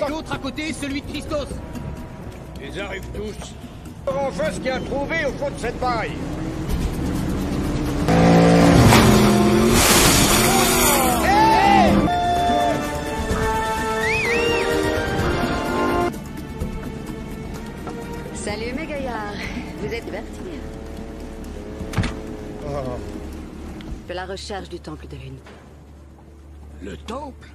L'autre à côté, celui de Christos. Ils arrivent tous. Enfin ce qu'il y a trouvé au fond de cette paille. Salut mes gaillards, vous êtes divertis. De la recherche du Temple de Lune. Le temple?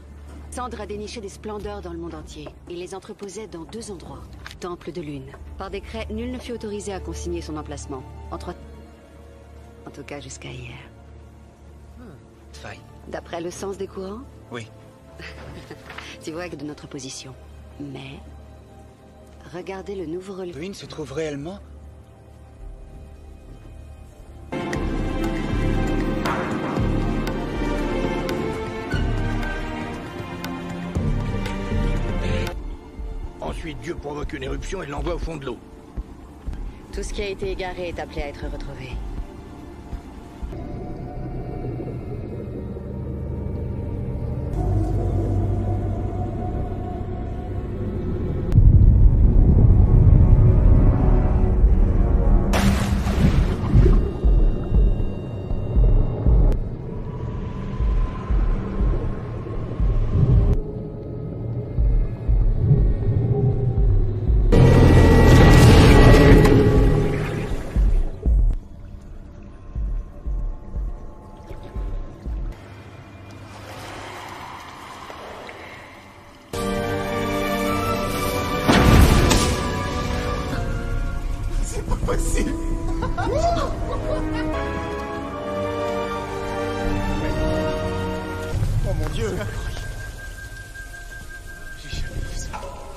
Sandre a déniché des splendeurs dans le monde entier. Il les entreposait dans 2 endroits. Temple de Lune. Par décret, nul ne fut autorisé à consigner son emplacement. En tout cas jusqu'à hier. Faille. D'après le sens des courants? Oui. Tu vois que de notre position. Mais... regardez le nouveau relief. Ruine se trouve réellement? Ensuite, Dieu provoque une éruption et l'envoie au fond de l'eau. Tout ce qui a été égaré est appelé à être retrouvé. Oh mon Dieu.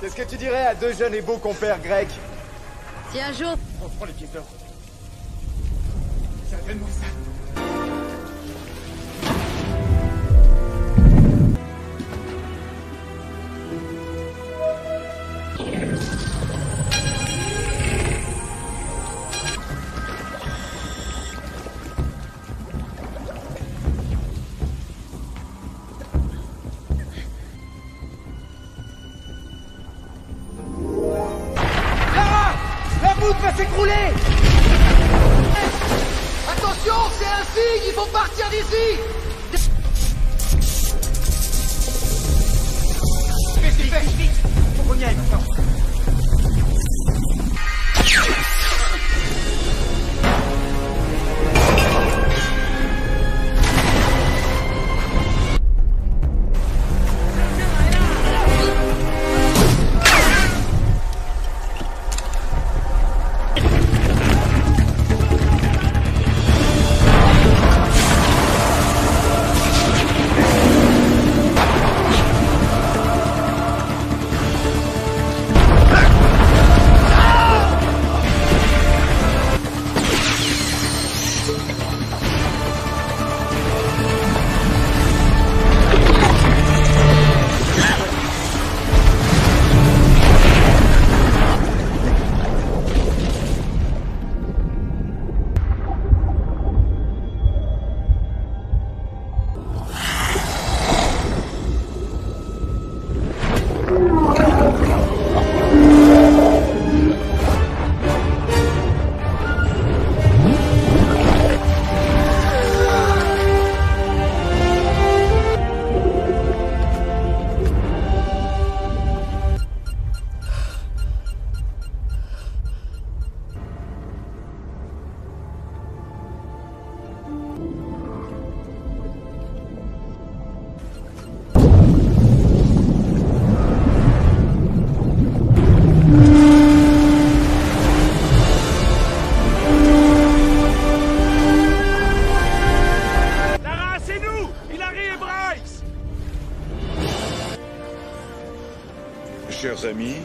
Qu'est-ce que tu dirais à 2 jeunes et beaux compères grecs? Si un jour... On prend les pieds d'or. Certainement ça. La voûte va s'écrouler! Attention, c'est un signe, il faut partir d'ici! Vite! Faut qu'on y aille maintenant! Chers amis,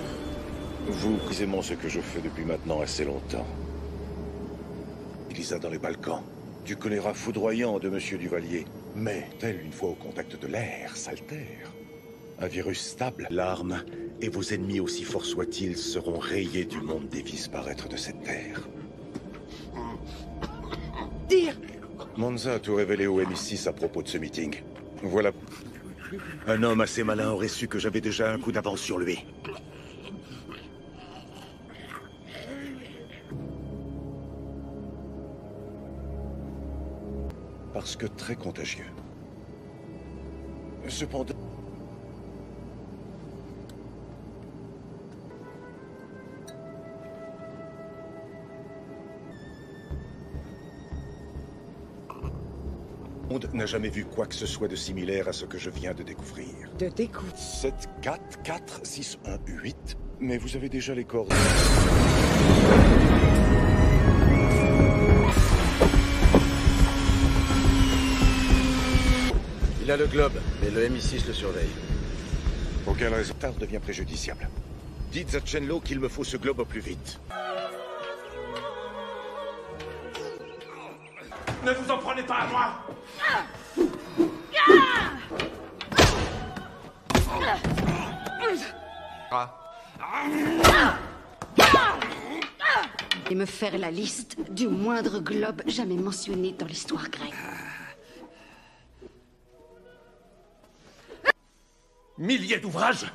vous précisément ce que je fais depuis maintenant assez longtemps. Elisa dans les Balkans. Du choléra foudroyant de Monsieur Duvalier. Mais, tel une fois au contact de l'air, s'altère. Un virus stable, l'arme, et vos ennemis, aussi forts soient-ils, seront rayés du monde des disparaître de cette terre. Dire. Monza a tout révélé au MI6 à propos de ce meeting. Voilà. Un homme assez malin aurait su que j'avais déjà un coup d'avance sur lui. Parce que très contagieux. Cependant... Le monde n'a jamais vu quoi que ce soit de similaire à ce que je viens de découvrir. De découvrir. 7, 4, 4, 6, 1, 8. Mais vous avez déjà les coordonnées. Il a le globe, mais le MI6 le surveille. Pour quelle raison? Tard devient préjudiciable. Dites à Chenlo qu'il me faut ce globe au plus vite. Ne vous en prenez pas à moi! Et me faire la liste du moindre globe jamais mentionné dans l'histoire grecque. Milliers d'ouvrages!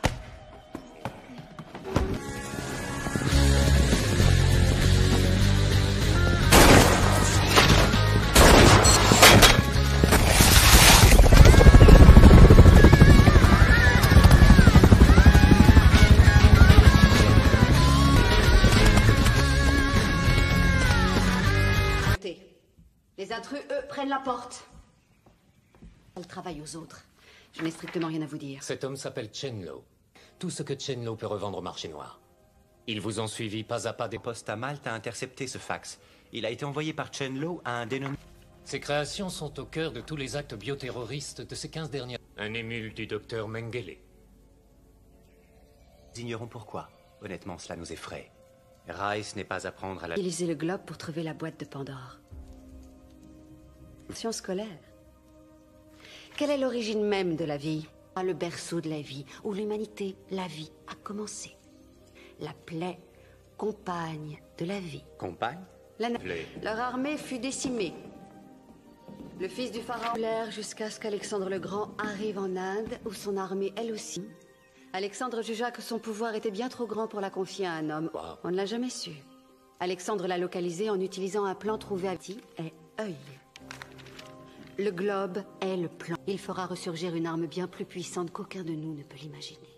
Les intrus, eux, prennent la porte. Elle travaille aux autres. Je n'ai strictement rien à vous dire. Cet homme s'appelle Chenlo. Tout ce que Chenlo peut revendre au marché noir. Ils vous ont suivi pas à pas des... Poste à Malte a intercepté ce fax. Il a été envoyé par Chenlo à un dénommé... Ces créations sont au cœur de tous les actes bioterroristes de ces 15 dernières... Un émule du docteur Mengele. Nous ignorons pourquoi. Honnêtement, cela nous effraie. Rice n'est pas à prendre à la... Utilisez le globe pour trouver la boîte de Pandore. Science scolaire. Quelle est l'origine même de la vie? Le berceau de la vie, où l'humanité, la vie, a commencé. La plaie, compagne de la vie. Compagne? Leur armée fut décimée. Le fils du pharaon l'air jusqu'à ce qu'Alexandre le Grand arrive en Inde, où son armée, elle aussi. Alexandre jugea que son pouvoir était bien trop grand pour la confier à un homme. Wow. On ne l'a jamais su. Alexandre l'a localisé en utilisant un plan trouvé à petit et œil. Le globe est le plan. Il fera ressurgir une arme bien plus puissante qu'aucun de nous ne peut l'imaginer.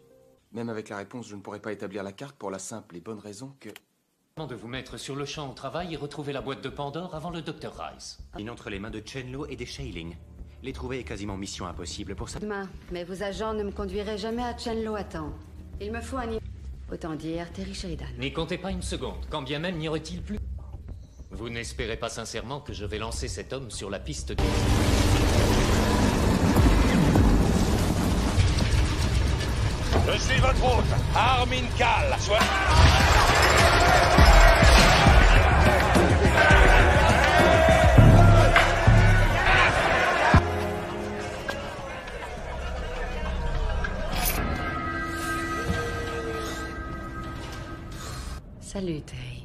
Même avec la réponse, je ne pourrais pas établir la carte pour la simple et bonne raison que... De vous mettre sur le champ au travail et retrouver la boîte de Pandore avant le docteur Rice. Il entre les mains de Chenlo et des Shailing. Les trouver est quasiment mission impossible pour ça. Demain, mais vos agents ne me conduiraient jamais à Chenlo à temps. Il me faut un... Autant dire Terry Sheridan. N'y comptez pas une seconde, quand bien même n'y aurait-il plus... Vous n'espérez pas sincèrement que je vais lancer cet homme sur la piste de... Je suis votre hôte, Armin Kal. Salut, Terry.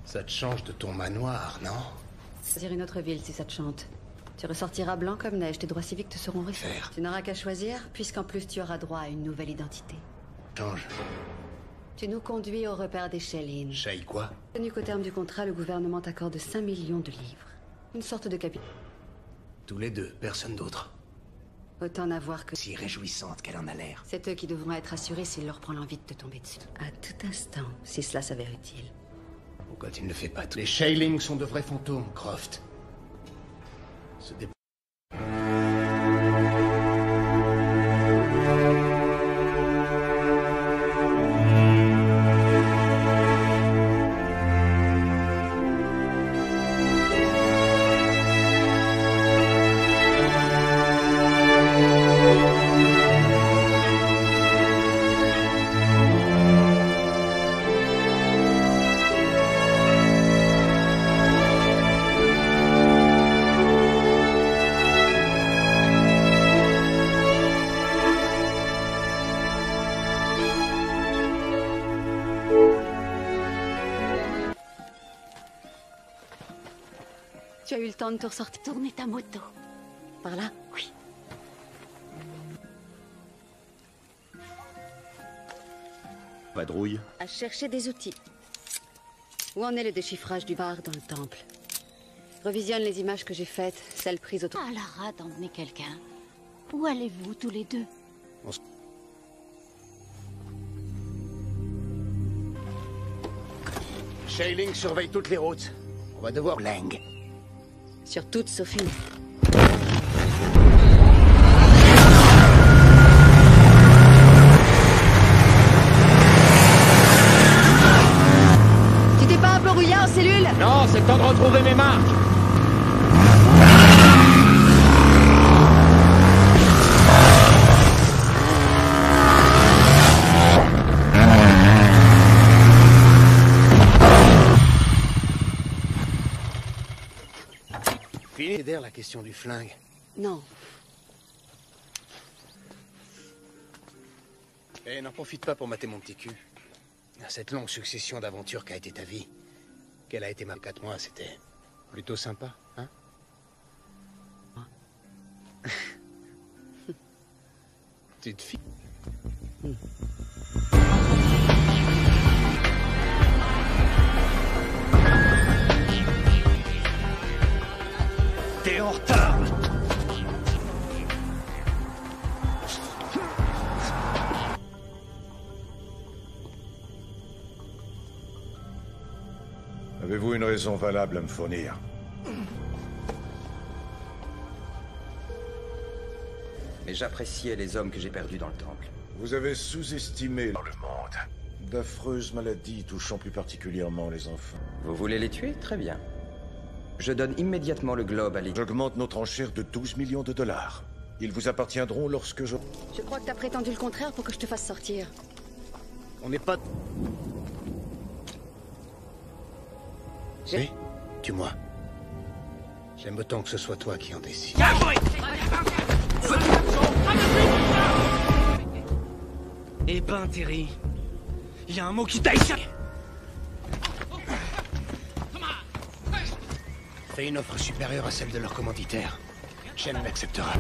Ça te change de ton manoir, non? Choisir une autre ville si ça te chante. Tu ressortiras blanc comme neige, tes droits civiques te seront réformés. Tu n'auras qu'à choisir, puisqu'en plus tu auras droit à une nouvelle identité. Change. Tu nous conduis au repère des Shellin. Shay quoi? Tenu qu'au terme du contrat, le gouvernement t'accorde 5 millions de livres. Une sorte de capital. Tous les deux, personne d'autre. Autant n'avoir que... Si réjouissante qu'elle en a l'air. C'est eux qui devront être assurés s'il leur prend l'envie de te tomber dessus. À tout instant, si cela s'avère utile. Pourquoi tu ne le fais pas tout? Les Shailing sont de vrais fantômes, Croft. Se dé... Tu as eu le temps de te ressortir. Tourner ta moto. Par là? Oui. Vadrouille. À chercher des outils. Où en est le déchiffrage du bar dans le temple? Revisionne les images que j'ai faites, celles prises au... À la rate d'emmener quelqu'un. Où allez-vous tous les deux? Shailing surveille toutes les routes. On va devoir Lang. Sur toutes sauf une. Tu t'es pas un peu rouillé en cellule? Non, c'est le temps de retrouver mes marques. Fini d'air la question du flingue. Non. Eh, n'en profite pas pour mater mon petit cul. Cette longue succession d'aventures qu'a été ta vie, qu'elle a été ma 4 mois, c'était plutôt sympa, hein? Tu te fies. T'es en retard. Avez-vous une raison valable à me fournir? Mais j'appréciais les hommes que j'ai perdus dans le temple. Vous avez sous-estimé dans le monde d'affreuses maladies touchant plus particulièrement les enfants. Vous voulez les tuer? Très bien. Je donne immédiatement le globe à l'équipe. J'augmente notre enchère de 12 millions de dollars. Ils vous appartiendront lorsque je... Je crois que t'as prétendu le contraire pour que je te fasse sortir. On n'est pas... Oui, tue-moi. J'aime autant que ce soit toi qui en décide. Eh ben, Terry, il y a un mot qui t'a échappé. Fais une offre supérieure à celle de leur commanditaire. Shen l'acceptera.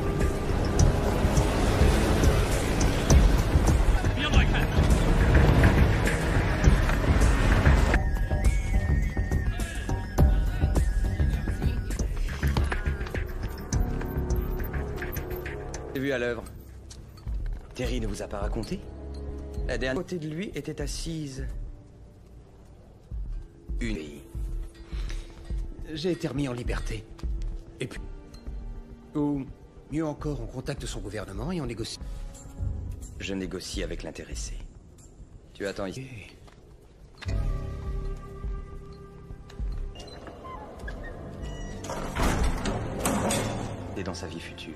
J'ai vu à l'œuvre. Terry ne vous a pas raconté? La dernière côté de lui était assise. Une fille. J'ai été remis en liberté. Et puis... Ou, mieux encore, on contacte son gouvernement et on négocie. Je négocie avec l'intéressé. Tu attends ici. Et dans sa vie future.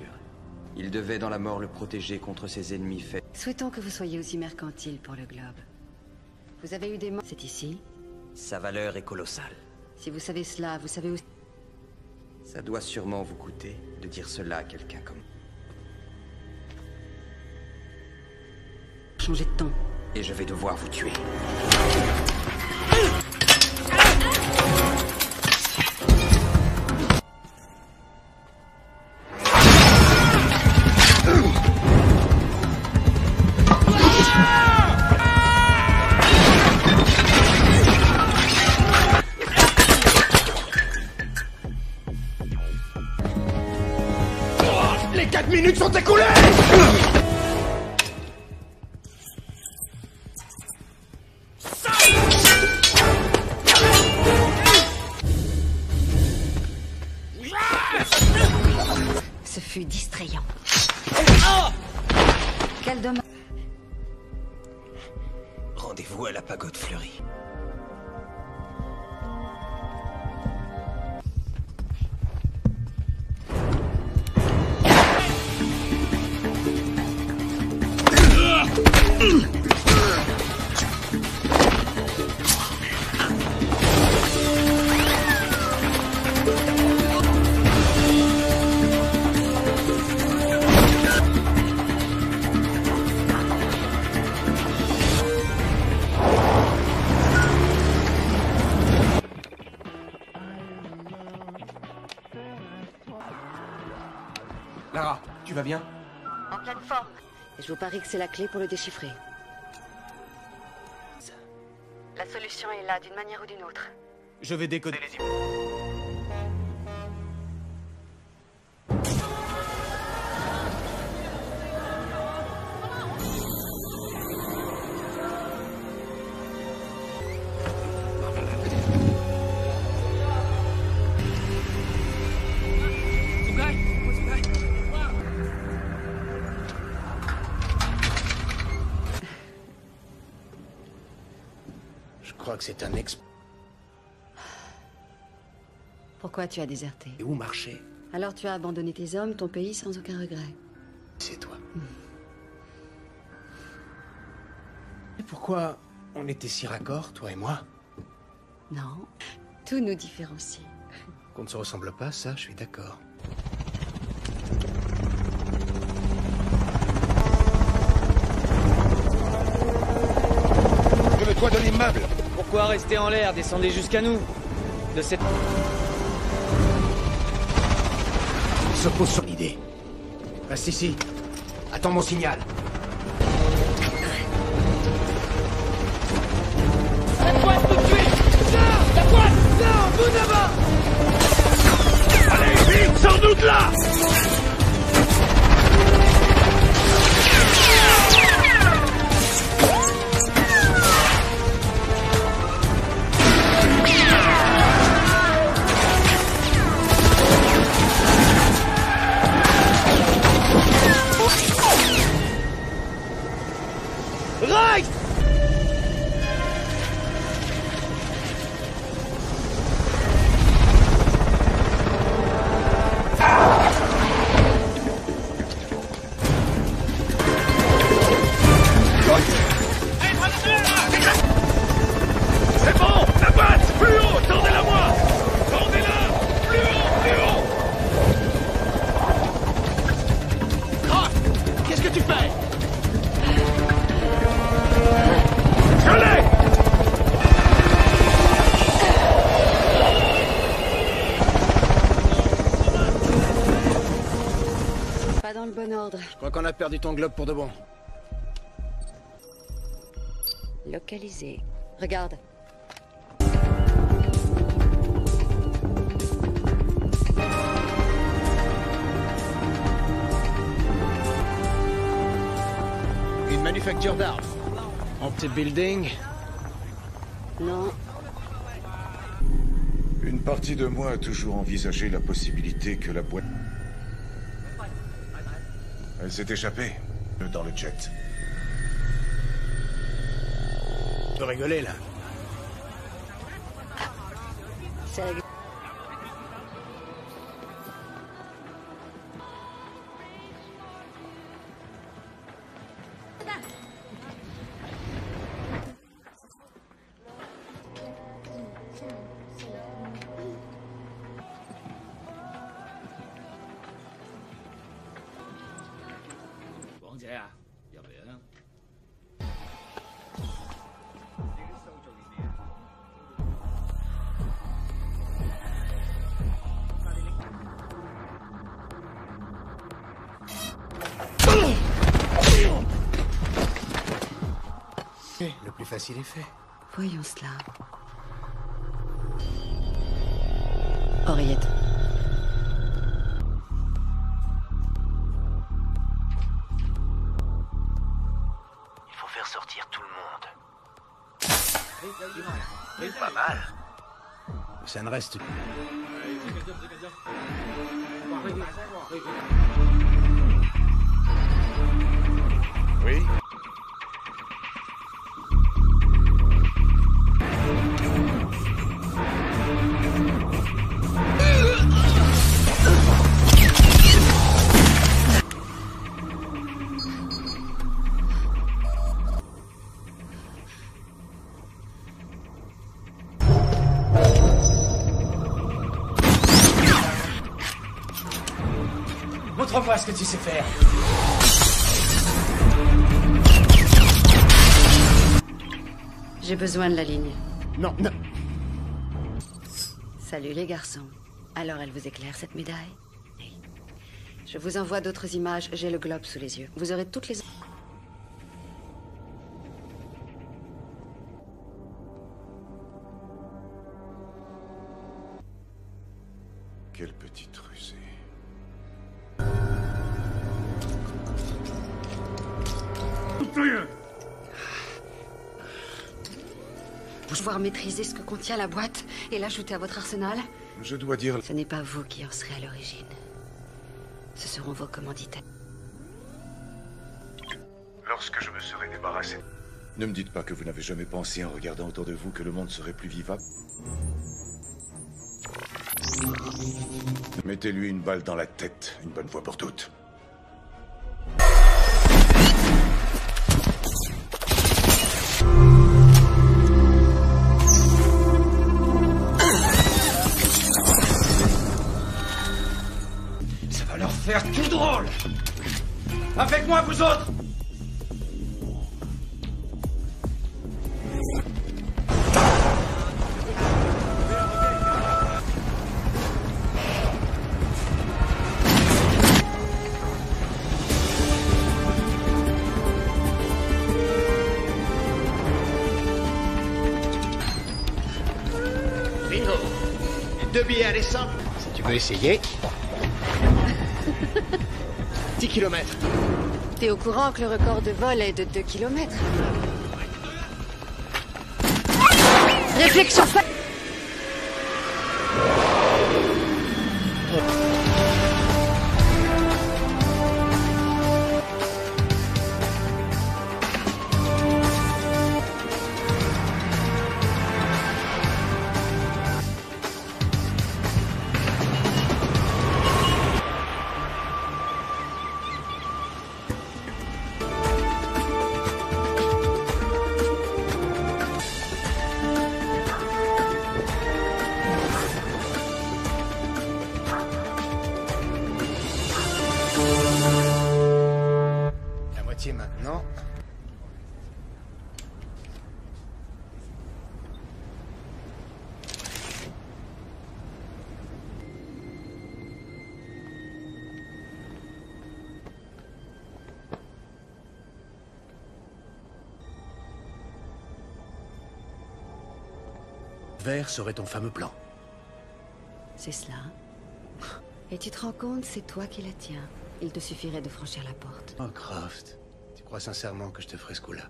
Il devait dans la mort le protéger contre ses ennemis faits. Souhaitons que vous soyez aussi mercantile pour le globe. Vous avez eu des morts. C'est ici. Sa valeur est colossale. Si vous savez cela, vous savez aussi... Ça doit sûrement vous coûter de dire cela à quelqu'un comme... Changer de ton. Et je vais devoir vous tuer. Les 4 minutes sont écoulées. Ce fut distrayant. Quel dommage. Rendez-vous à la pagode fleurie. Lara, tu vas bien? En pleine forme. Et je vous parie que c'est la clé pour le déchiffrer. La solution est là, d'une manière ou d'une autre. Je vais décoder les images. Je crois que c'est un ex... Pourquoi tu as déserté? Et où marcher? Alors tu as abandonné tes hommes, ton pays, sans aucun regret. C'est toi. Et pourquoi on était si raccords, toi et moi? Non, tout nous différencie. Qu'on ne se ressemble pas, ça, je suis d'accord. Le toit de l'immeuble! Pourquoi rester en l'air? Descendez jusqu'à nous. De cette... Il se pose sur l'idée. Reste ici. Attends mon signal. La pointe tout de suite! Sors! La pointe! Sors! Vous d'abord! Allez, vite, sors-nous de là! Right! C'est bon! La batte! Plus haut! Tendez-la moi! Tendez-la! Plus haut! Plus haut! Cross! Qu'est-ce que tu fais? Je l'ai! Pas dans le bon ordre. Je crois qu'on a perdu ton globe pour de bon. Localisé. Regarde. Une manufacture d'armes. En petit building. Non. Une partie de moi a toujours envisagé la possibilité que la boîte... Elle s'est échappée dans le jet. Tu peux rigoler, là. C'est la... Le plus facile est fait. Voyons cela. Oreillette. Il faut faire sortir tout le monde. Pas mal. Ça ne reste... Oui? Montre-moi ce que tu sais faire. J'ai besoin de la ligne. Non, non. Salut les garçons. Alors elle vous éclaire cette médaille? Oui. Je vous envoie d'autres images, j'ai le globe sous les yeux. Vous aurez toutes les... Quelle petite rusée. Pouvoir maîtriser ce que contient la boîte et l'ajouter à votre arsenal? Je dois dire... Ce n'est pas vous qui en serez à l'origine. Ce seront vos commanditaires. Lorsque je me serai débarrassé... Ne me dites pas que vous n'avez jamais pensé en regardant autour de vous que le monde serait plus vivable. Mettez-lui une balle dans la tête, une bonne fois pour toutes. Ça va leur faire tout drôle. Avec moi, vous autres. Bingo. 2 billets à l'essence. Si tu veux essayer. 10 kilomètres. T'es au courant que le record de vol est de 2 kilomètres? Réflexion faite. La moitié maintenant. Vert serait ton fameux plan. C'est cela. Et tu te rends compte, c'est toi qui la tiens. Il te suffirait de franchir la porte. Oh, Croft, tu crois sincèrement que je te ferai ce coup-là?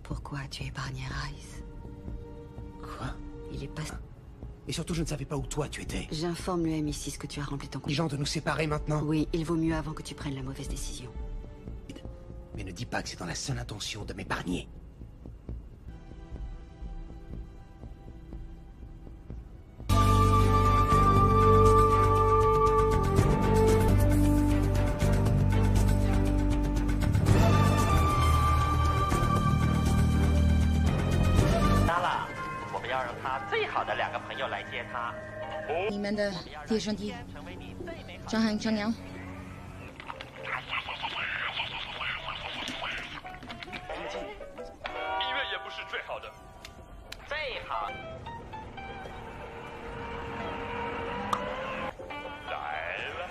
Pourquoi tu as épargné Rice? Quoi? Il est pas... Et surtout, je ne savais pas où toi tu étais. J'informe le MI6 que tu as rempli ton compte. Les gens de nous séparer maintenant? Oui, il vaut mieux avant que tu prennes la mauvaise décision. Mais ne dis pas que c'est dans la seule intention de m'épargner. Oh. 你们的弟兄弟，张翰、张娘。音乐也不是最好的，最好。来了。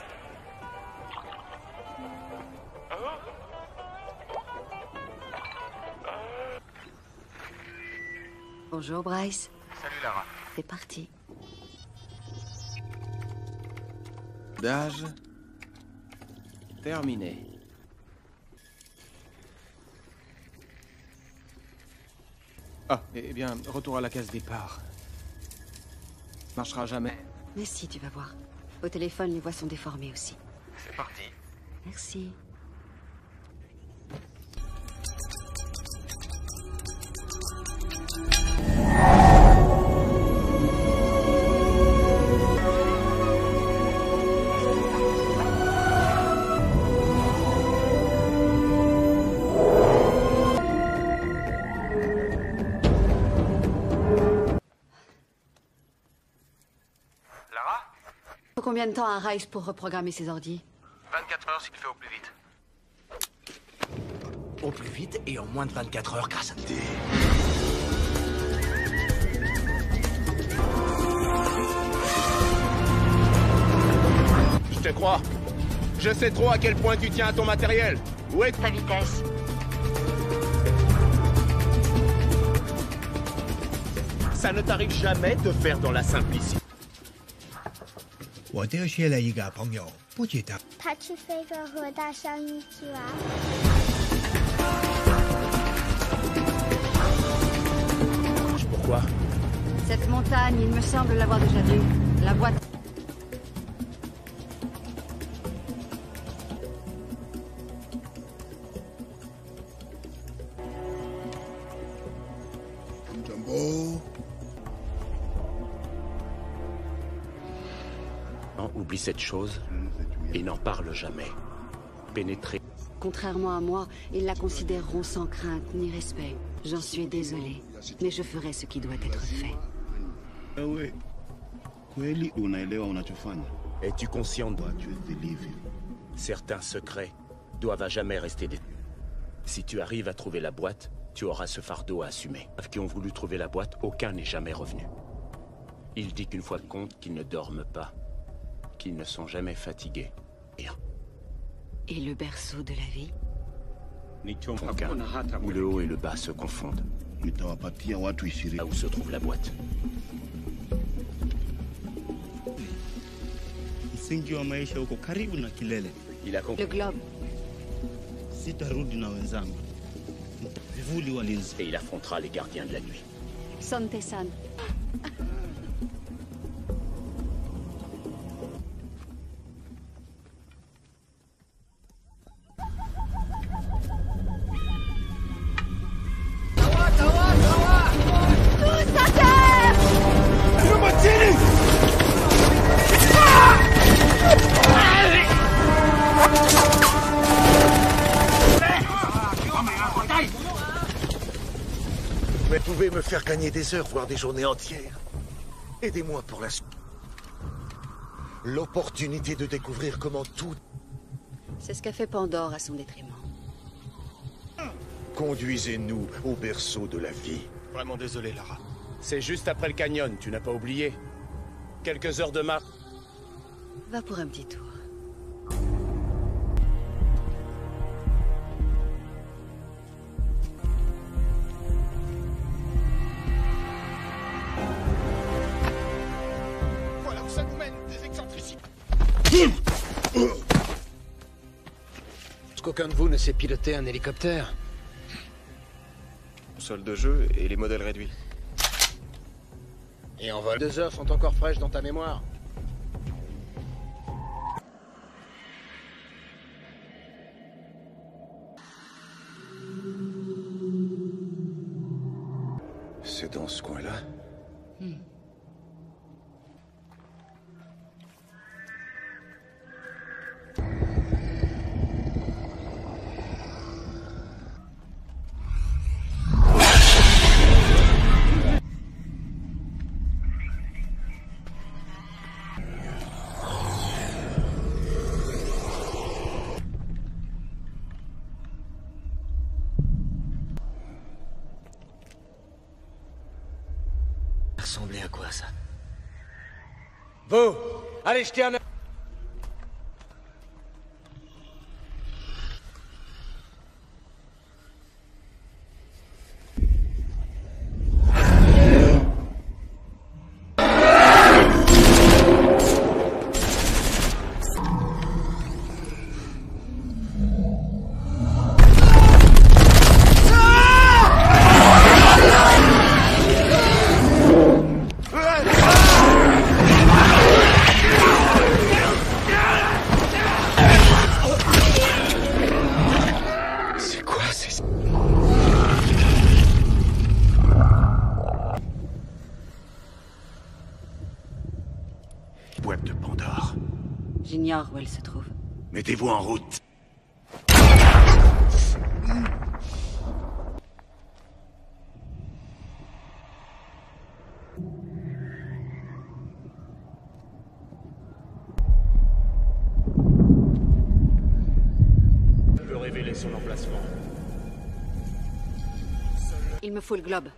Bonjour Bryce. Salut Lara. C'est parti. D'âge terminé. Ah, eh bien, retour à la case départ. Marchera jamais. Mais si, tu vas voir. Au téléphone, les voix sont déformées aussi. C'est parti. Merci. combien de temps à Rice pour reprogrammer ses ordis? 24 heures s'il fait au plus vite. Au plus vite et en moins de 24 heures grâce à T. Je te crois. Je sais trop à quel point tu tiens à ton matériel. Où est Ta vitesse. Ça ne t'arrive jamais de faire dans la simplicité. 我丢失了一个朋友，不记得。他去非洲和大象一起玩。Pourquoi? Cette montagne, il me semble l'avoir déjà vue. La boîte... Jumbo. Oublie cette chose et n'en parle jamais. Pénétrer. Contrairement à moi, ils la considéreront sans crainte ni respect. J'en suis désolée, mais je ferai ce qui doit être fait. Es-tu consciente? Certains secrets doivent à jamais rester des... Si tu arrives à trouver la boîte, tu auras ce fardeau à assumer. Ceux qui ont voulu trouver la boîte, aucun n'est jamais revenu. Il dit qu'une fois compte qu'ils ne dorment pas, qu'ils ne sont jamais fatigués. Et le berceau de la vie? Aucun, où le haut et le bas se confondent. Là où se trouve la boîte. Il a compris. Le globe. Et il affrontera les gardiens de la nuit. Santesan. Vous pouvez me faire gagner des heures, voire des journées entières. Aidez-moi pour la suite. L'opportunité de découvrir comment tout... C'est ce qu'a fait Pandore à son détriment. Conduisez-nous au berceau de la vie. Vraiment désolé, Lara. C'est juste après le canyon, tu n'as pas oublié. Quelques heures de marche. Va pour un petit tour. Voilà où ça nous mène, des excentricités. Est-ce qu'aucun de vous ne sait piloter un hélicoptère? Console de jeu et les modèles réduits. Et en vol. 2 heures sont encore fraîches dans ta mémoire. C'est dans ce coin-là? Ressemblait à quoi, ça? Vous, allez jeter un œil. Boîte de Pandore. J'ignore où elle se trouve. Mettez-vous en route. est son emplacement? Il me faut le globe.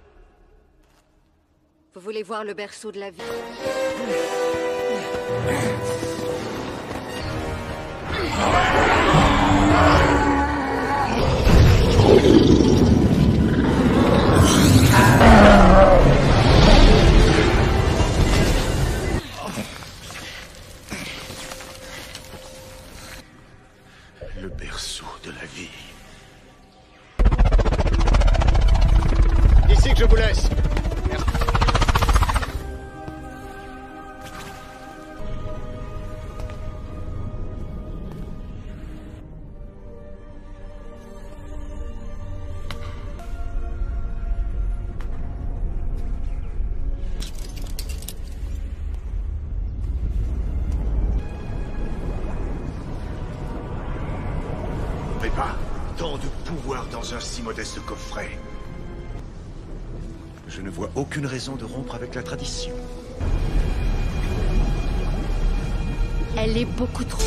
Vous voulez voir le berceau de la vie? Le berceau de la vie. Ici que je vous laisse. Pas tant de pouvoir dans un si modeste coffret. Je ne vois aucune raison de rompre avec la tradition. Elle est beaucoup trop...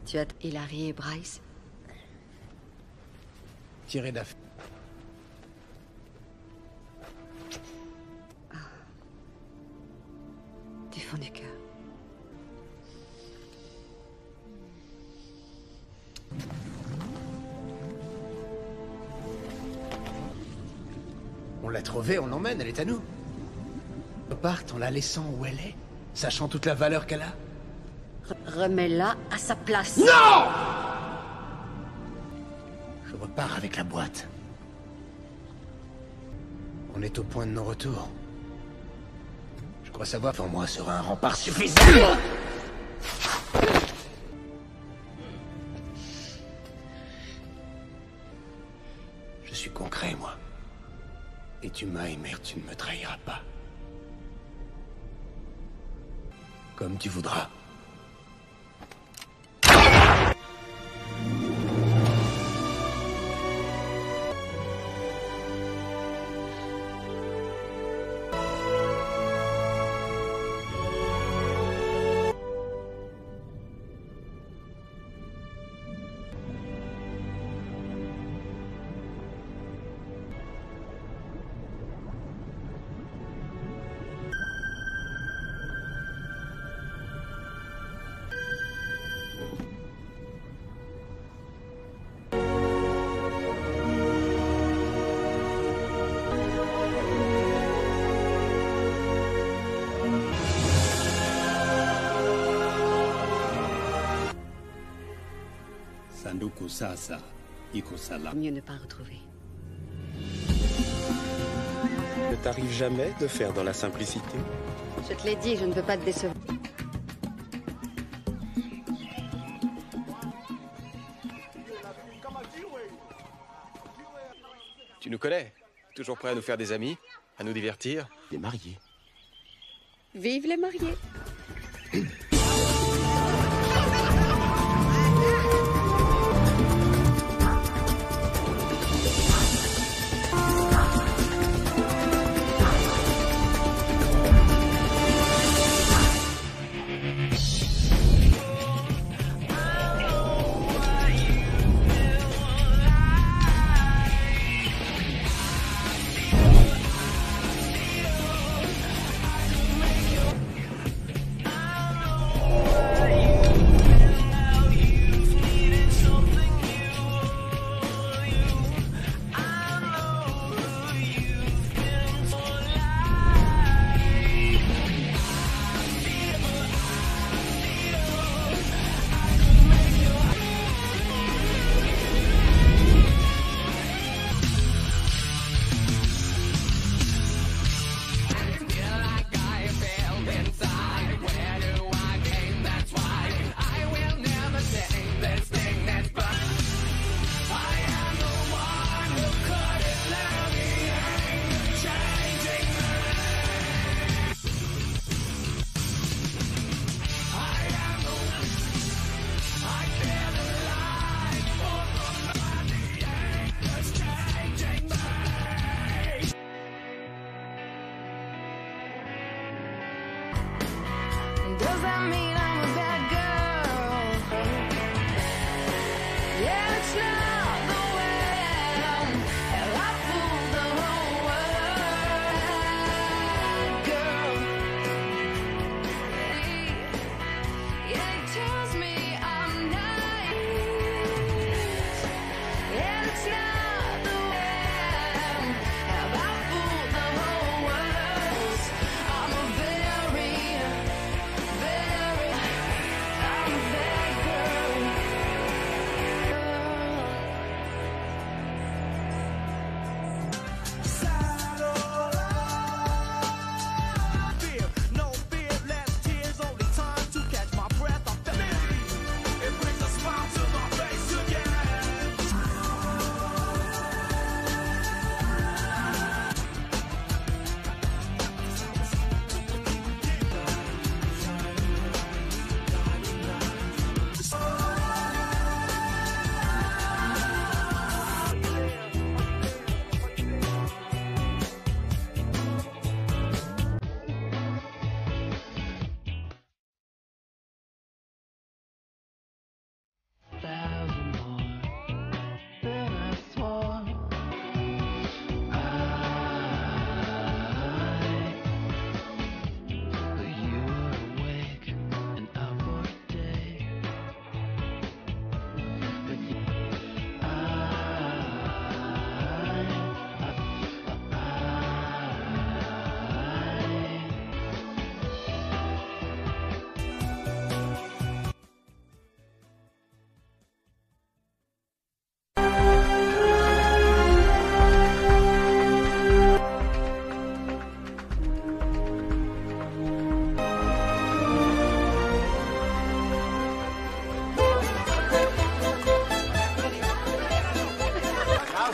Tu as Hilary et Bryce? Tiré d'affaire. Du fond du cœur. On l'a trouvée, on l'emmène, elle est à nous. On parte en la laissant où elle est, sachant toute la valeur qu'elle a. Remets-la à sa place. Non! Je repars avec la boîte. On est au point de non-retour. Je crois savoir devant moi sera un rempart suffisant. Je suis concret, moi. Et tu m'as aimé, tu ne me trahiras pas. Comme tu voudras. Mieux ne pas retrouver. Ne t'arrive jamais de faire dans la simplicité? Je te l'ai dit, je ne peux pas te décevoir. Tu nous connais? Toujours prêt à nous faire des amis? À nous divertir? Les mariés. Vive les mariés!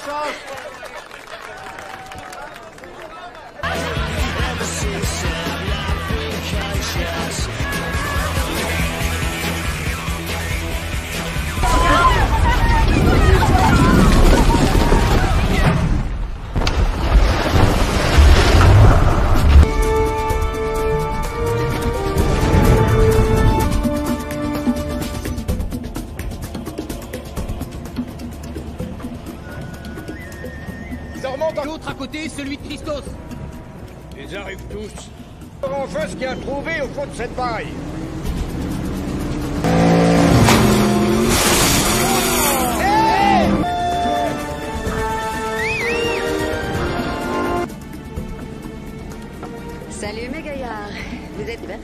chance. L'autre à côté, celui de Christos. Ils arrivent tous. Enfin ce qu'il y a trouvé au fond de cette paille. Salut mes gaillards, vous êtes divertis.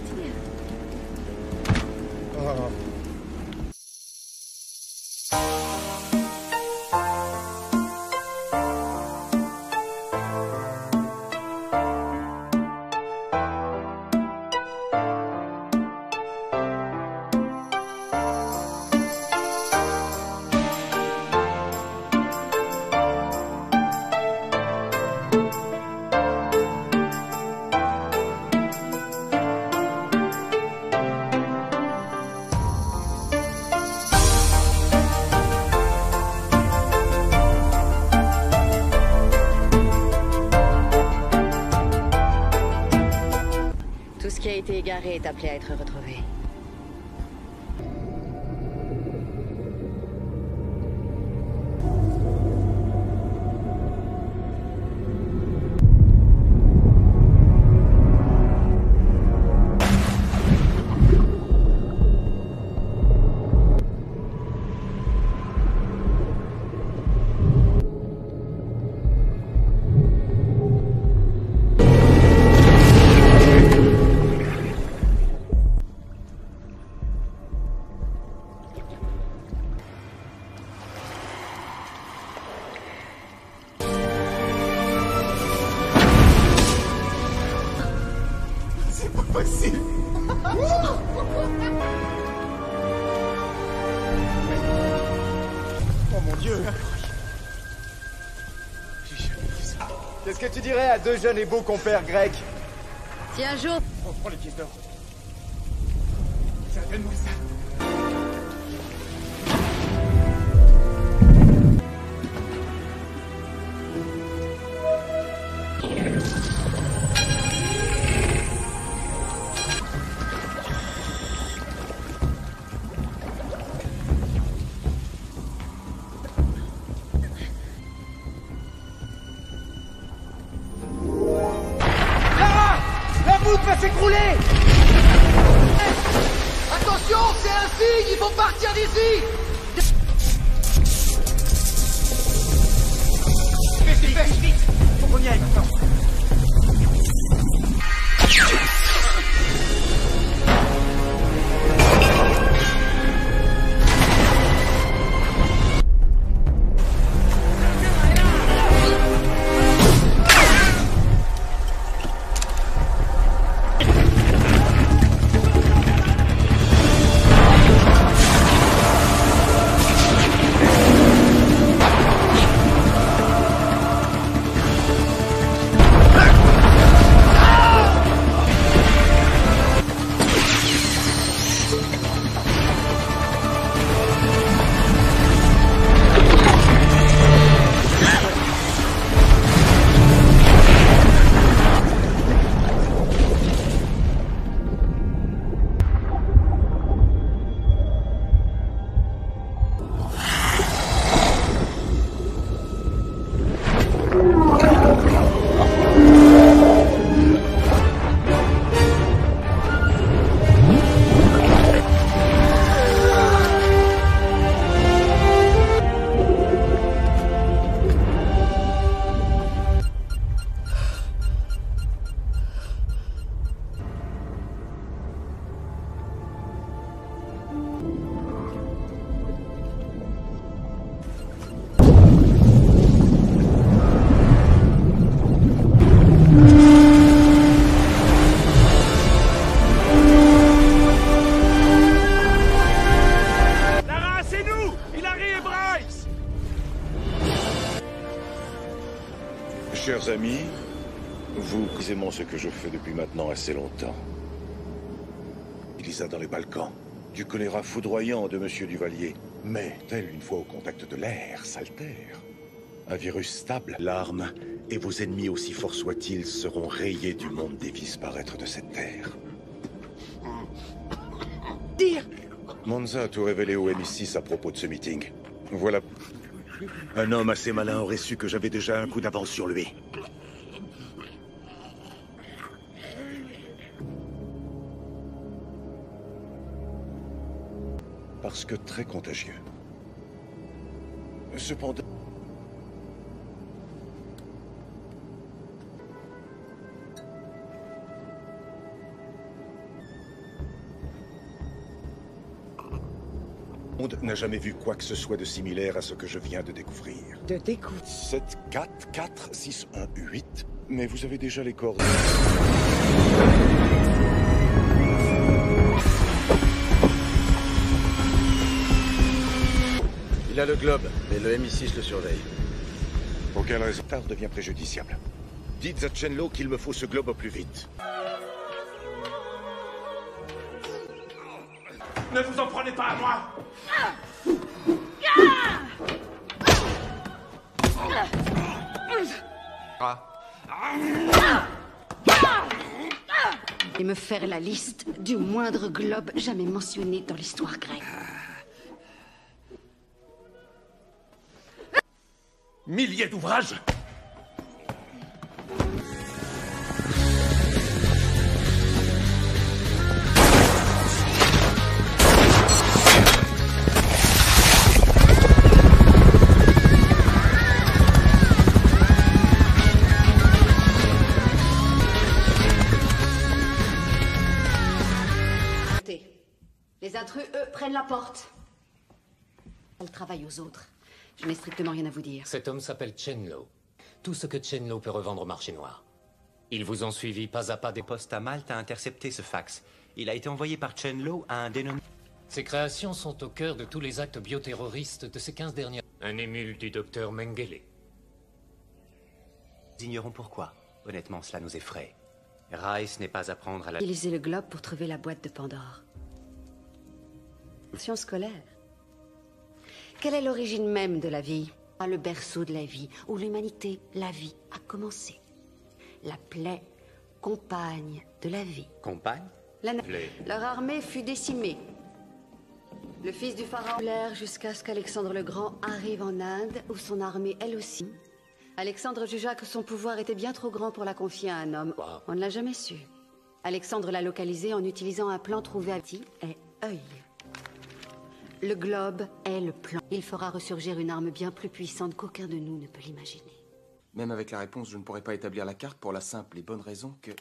Tout ce qui a été égaré est appelé à être retrouvé. Possible. Oh mon Dieu. J'ai jamais vu ça. Qu'est-ce que tu dirais à deux jeunes et beaux compères grecs? Si un jour... On prend les pièces d'or. Donne-moi ça. Va s'écrouler. Attention, c'est un signe, il faut partir d'ici. Vite, vite, faut qu'on y aille maintenant. chers amis, vous aisément ce que je fais depuis maintenant assez longtemps. Elisa dans les Balkans, du choléra foudroyant de Monsieur Duvalier, mais tel une fois au contact de l'air s'altère. Un virus stable, l'arme, et vos ennemis aussi forts soient-ils seront rayés du monde des vies paraître de cette terre. Dire Monza a tout révélé au MI6 à propos de ce meeting. Voilà. Un homme assez malin aurait su que j'avais déjà un coup d'avance sur lui. Parce que très contagieux. Cependant... Le monde n'a jamais vu quoi que ce soit de similaire à ce que je viens de découvrir. 7, 4, 4, 6, 1, 8. Mais vous avez déjà les coordonnées. Il a le globe, mais le MI6 le surveille. Pour quelle raison? Tard devient préjudiciable. Dites à Chenlo qu'il me faut ce globe au plus vite. Ne vous en prenez pas à moi! Et me faire la liste du moindre globe jamais mentionné dans l'histoire grecque. Milliers d'ouvrages! Les intrus, eux, prennent la porte. Elle travaille aux autres. Je n'ai strictement rien à vous dire. Cet homme s'appelle Chenlo. Tout ce que Chenlo peut revendre au marché noir. Ils vous ont suivi pas à pas des postes à Malte a intercepté ce fax. Il a été envoyé par Chenlo à un dénommé... Ces créations sont au cœur de tous les actes bioterroristes de ces 15 dernières... Un émule du docteur Mengele. Nous ignorons pourquoi. Honnêtement, cela nous effraie. Rice n'est pas à prendre à la... Utiliser le globe pour trouver la boîte de Pandore. Science scolaire. Quelle est l'origine même de la vie? Le berceau de la vie, où l'humanité, la vie, a commencé. La plaie, compagne de la vie. Compagne? Leur armée fut décimée. Le fils du pharaon l'air jusqu'à ce qu'Alexandre le Grand arrive en Inde, où son armée, elle aussi. Alexandre jugea que son pouvoir était bien trop grand pour la confier à un homme. On ne l'a jamais su. Alexandre l'a localisé en utilisant un plan trouvé à Ti et œil. Le globe est le plan. Il fera ressurgir une arme bien plus puissante qu'aucun de nous ne peut l'imaginer. Même avec la réponse, je ne pourrais pas établir la carte pour la simple et bonne raison que...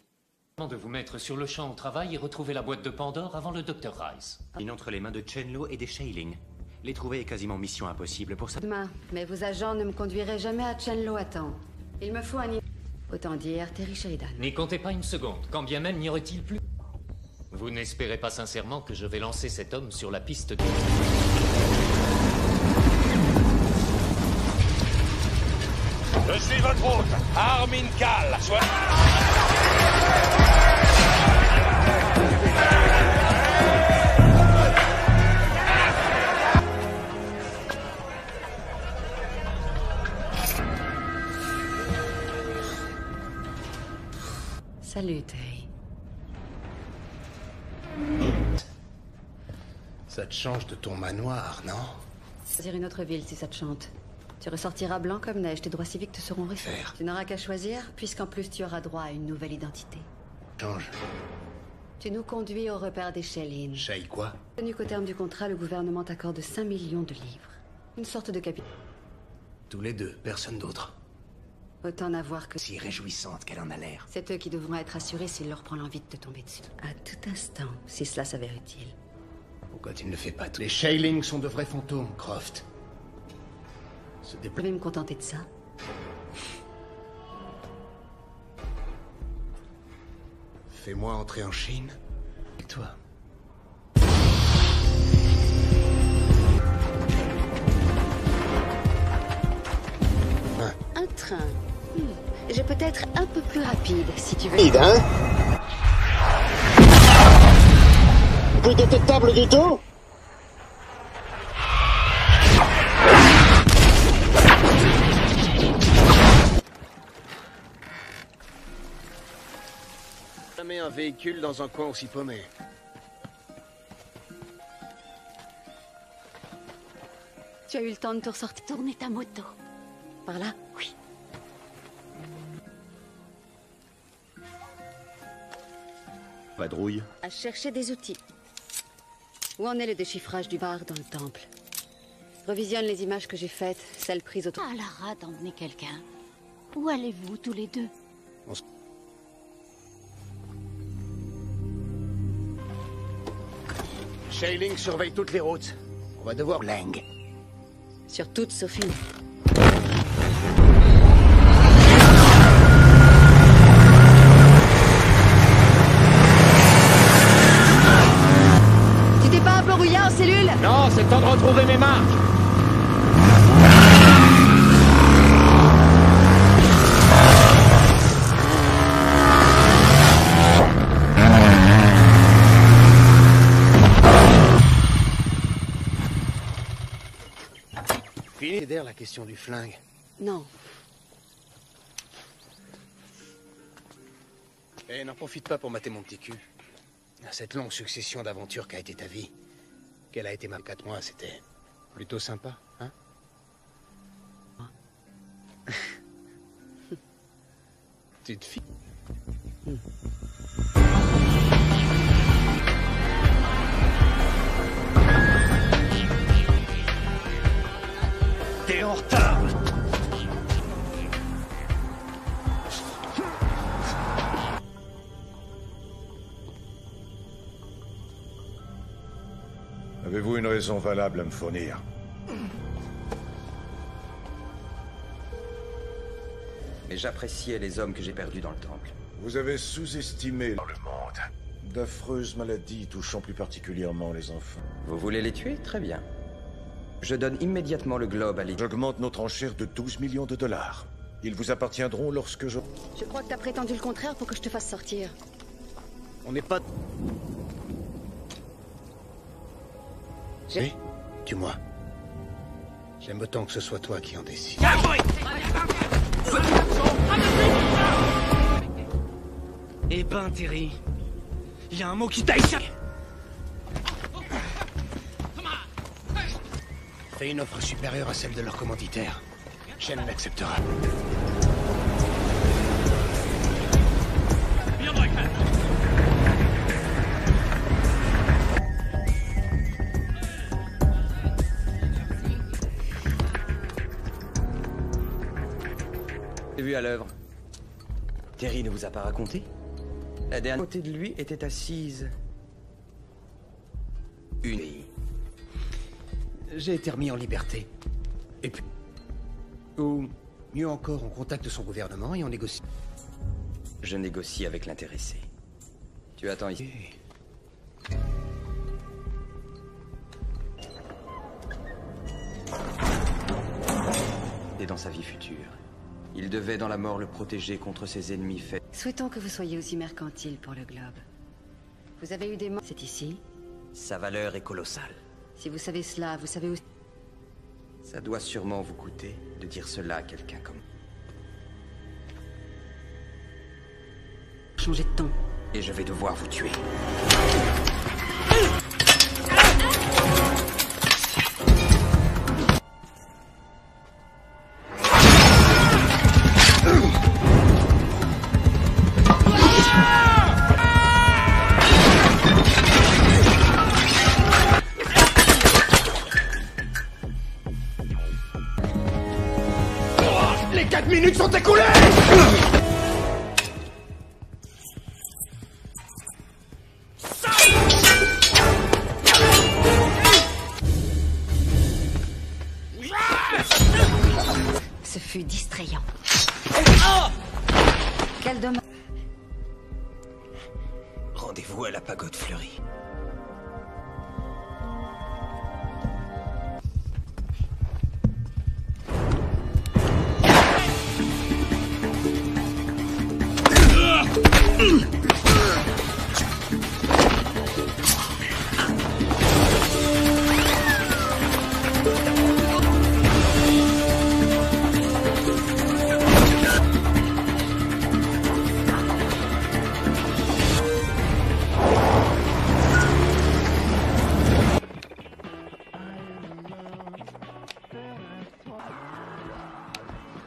De vous mettre sur le champ au travail et retrouver la boîte de Pandore avant le docteur Rice. Entre les mains de Chenlo et des Shailing. Les trouver est quasiment mission impossible pour ça. Demain, mais vos agents ne me conduiraient jamais à Chenlo à temps. Il me faut un... Autant dire Terry Sheridan. N'y comptez pas une seconde, quand bien même n'y aurait-il plus... Vous n'espérez pas sincèrement que je vais lancer cet homme sur la piste de... Je suis votre hôte, Armin Kal. Salut, Terry. Ça te change de ton manoir, non? Choisir une autre ville si ça te chante. Tu ressortiras blanc comme neige, tes droits civiques te seront refaits. Tu n'auras qu'à choisir, puisqu'en plus tu auras droit à une nouvelle identité. Change. Tu nous conduis au repère des Shailing. Shay quoi? Tenu qu'au terme du contrat, le gouvernement t'accorde 5 millions de livres. Une sorte de capital. Tous les deux, personne d'autre. Autant n'avoir que... Si réjouissante qu'elle en a l'air. C'est eux qui devront être assurés s'il leur prend l'envie de te tomber dessus. À tout instant, si cela s'avère utile. Pourquoi tu ne le fais pas tout? Les Shailing sont de vrais fantômes, Croft. Je vais me contenter de ça. Fais-moi entrer en Chine. Et toi? Un train. J'ai être un peu plus rapide, si tu veux. Hein? Plus détectable du tout? Jamais un véhicule dans un coin aussi paumé. Tu as eu le temps de te ressortir. Tourner ta moto. Par là? Oui. Vadrouille. À chercher des outils. Où en est le déchiffrage du bar dans le temple? Revisionne les images que j'ai faites, celles prises autour. À la rate d'emmener quelqu'un. Où allez-vous tous les deux? Shailing surveille toutes les routes. On va devoir Lang. Sur toutes, Sophie. Tu t'es pas un peu rouillé en cellule? Non, c'est le temps de retrouver mes marques. Fini d'air la question du flingue. Non. Et n'en profite pas pour mater mon petit cul. Cette longue succession d'aventures qu'a été ta vie, qu'elle a été ma 4 mois, c'était plutôt sympa, hein? Tu te fies. T'es en retard. Avez-vous une raison valable à me fournir? Mais j'appréciais les hommes que j'ai perdus dans le temple. Vous avez sous-estimé le monde. D'affreuses maladies touchant plus particulièrement les enfants. Vous voulez les tuer? Très bien. Je donne immédiatement le globe à l'équipe. J'augmente notre enchère de 12 millions de dollars. Ils vous appartiendront lorsque je... Je crois que t'as prétendu le contraire pour que je te fasse sortir. On n'est pas... Oui, tue-moi. J'aime autant que ce soit toi qui en décide. Eh ben, Terry, il y a un mot qui t'a échappé. Fais une offre supérieure à celle de leur commanditaire. Shen l'acceptera. Vu à l'œuvre. Terry ne vous a pas raconté? La dernière côté de lui était assise une. J'ai été remis en liberté. Et puis... Ou, mieux encore, on contacte son gouvernement et on négocie. Je négocie avec l'intéressé. Tu attends ici. Et dans sa vie future, il devait dans la mort le protéger contre ses ennemis faits. Souhaitons que vous soyez aussi mercantile pour le globe. Vous avez eu des morts. C'est ici? Sa valeur est colossale. Si vous savez cela, vous savez aussi... Ça doit sûrement vous coûter de dire cela à quelqu'un comme... Changez de ton. Et je vais devoir vous tuer. Les 4 minutes sont écoulées! Ce fut distrayant. Quel dommage. Rendez-vous à la pagode fleurie.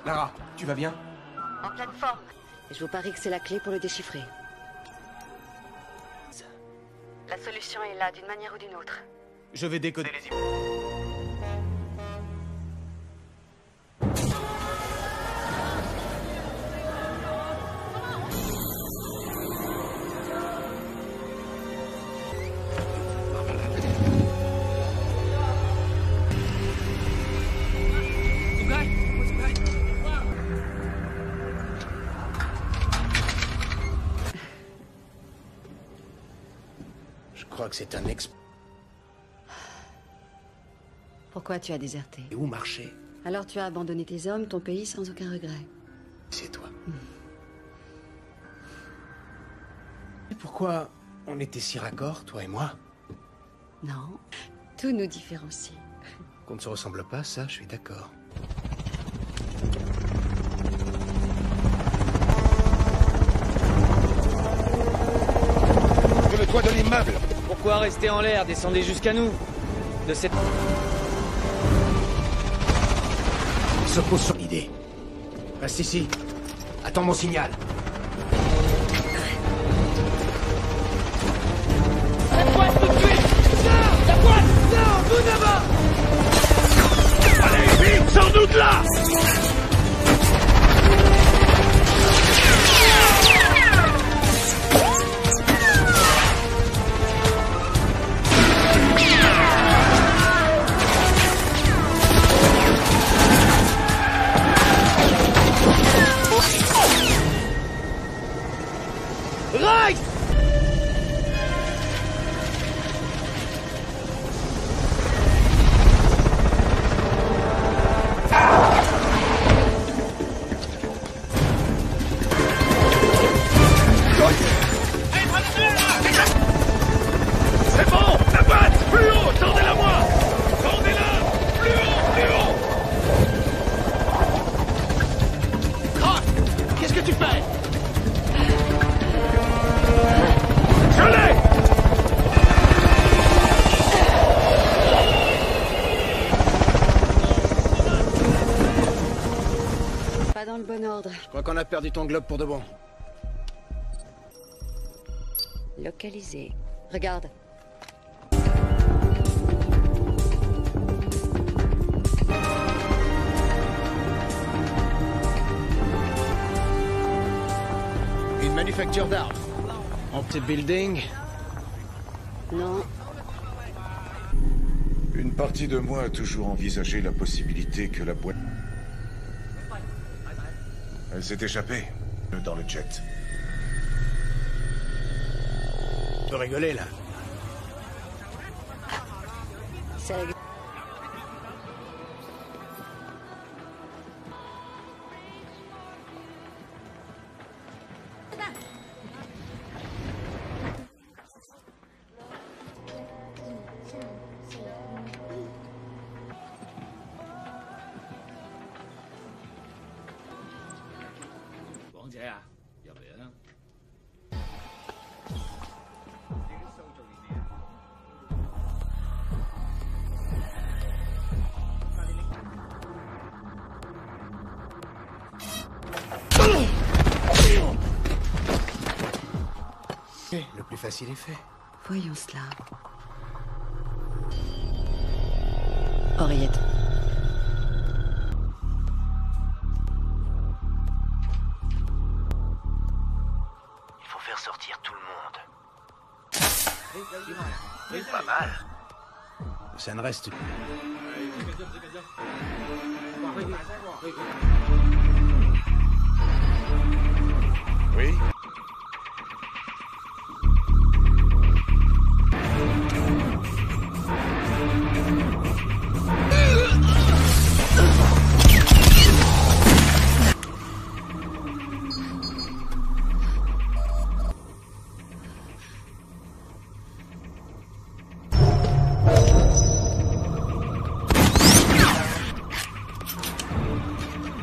Lara, tu vas bien? En pleine forme. Et je vous parie que c'est la clé pour le déchiffrer. La solution est là, d'une manière ou d'une autre. Je vais décoder les images. Je crois que c'est un Pourquoi tu as déserté? Et où marcher? Alors tu as abandonné tes hommes, ton pays, sans aucun regret. C'est toi. Et pourquoi on était si raccords, toi et moi? Non, tout nous différencie. Qu'on ne se ressemble pas, ça, je suis d'accord. Sur le toit de l'immeuble. Pourquoi rester en l'air? Descendez jusqu'à nous. De cette... Il se pose sur l'idée. Reste ici. Attends mon signal. La boîte tout de suite! Non! La boîte! Non! Vous là-bas! Allez, vite, sans doute là! Right! C'est bon! La boîte! Plus haut! Tendez-la moi! Tendez-la! Plus haut! Plus haut! Cross! Qu'est-ce que tu fais? Je l'ai! Pas dans le bon ordre. Je crois qu'on a perdu ton globe pour de bon. Localisé. Regarde. Une manufacture d'armes. En petit building. Non. Une partie de moi a toujours envisagé la possibilité que la boîte... Elle s'est échappée dans le jet. Tu peux rigoler, là. C'est la... Le plus facile est fait. Voyons cela. Oreillette. Il faut faire sortir tout le monde. Pas mal. Ça ne reste... Oui?